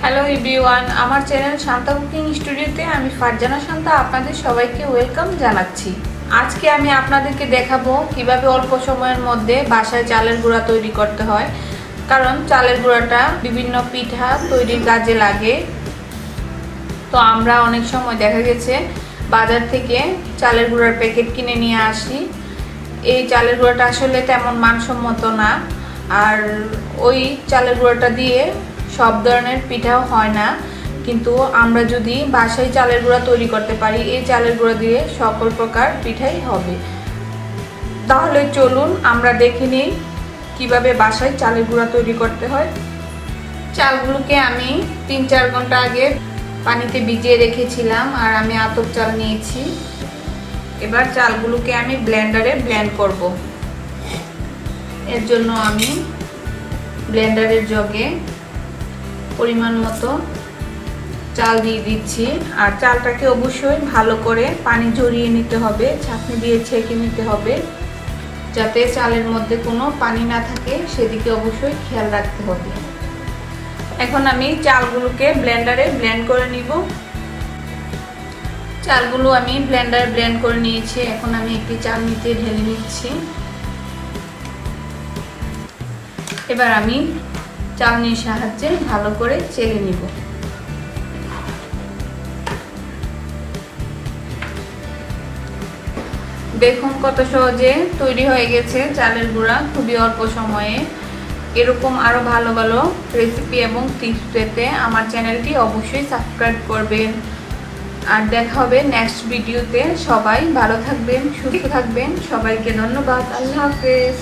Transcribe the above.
Hello everyone, আমার channel Shanta cooking স্টুডিওতে আমি ফারজানা শান্তা আপনাদের সবাইকে ওয়েলকাম জানাচ্ছি। আজকে আমি আপনাদেরকে দেখাবো কিভাবে অল্প সময়ের মধ্যে বাসায় চালের গুঁড়া তৈরি করতে হয়, কারণ চালের গুঁড়াটা বিভিন্ন পিঠা তৈরির কাজে লাগে। তো আমরা অনেক সময় দেখা গেছে বাজার থেকে চালের গুঁড়ার প্যাকেট কিনে নিয়ে আসি। এই চালের গুঁড়াটা আসলে তেমন মানসম্মত না, আর ওই চালের গুঁড়াটা দিয়ে সব ধরনের পিঠাও হয় না। কিন্তু আমরা যদি বাসায় চালের গুঁড়া তৈরি করতে পারি, এই চালের গুঁড়া দিয়ে সকল প্রকার পিঠাই হবে। তাহলে চলুন আমরা দেখে নিই কিভাবে বাসায় চালের গুঁড়া তৈরি করতে হয়। চালগুলোকে আমি 3-4 ঘন্টা আগে পানিতে ভিজিয়ে রেখেছিলাম, আর আমি আতপ চাল নিয়েছি। এবার চালগুলোকে আমি ব্লেন্ডারে ব্লেন্ড করব। এর জন্য আমি ব্লেন্ডারের জগে পরিমাণ মতো চাল দিয়ে দিচ্ছি, আর চালটাকে অবশ্যই ভালো করে পানি ঝরিয়ে নিতে হবে, ছাঁকনি দিয়ে ছেঁকে নিতে হবে, যাতে চালের মধ্যে কোনো পানি না থাকে সেদিকে অবশ্যই খেয়াল রাখতে হবে। এখন আমি চালগুলোকে ব্লেন্ডারে ব্লেন্ড করে নিব। চালগুলো আমি ব্লেন্ডারে ব্লেন্ড করে নিয়েছি। এখন আমি একটি চালনিতে ঢেলে নিচ্ছি। এবার আমি চালনির সাহায্যে ভালো করে চেলে নিব। দেখুন কত সহজে তৈরি হয়ে গেছে চালের গুঁড়া, খুবই অল্প সময়ে। এরকম আরো ভালো ভালো রেসিপি এবং টিপস পেতে আমার চ্যানেলটি অবশ্যই সাবস্ক্রাইব করবেন। আর দেখা হবে নেক্সট ভিডিওতে। সবাই ভালো থাকবেন, সুস্থ থাকবেন। সবাইকে ধন্যবাদ। আল্লাহ হাফেজ।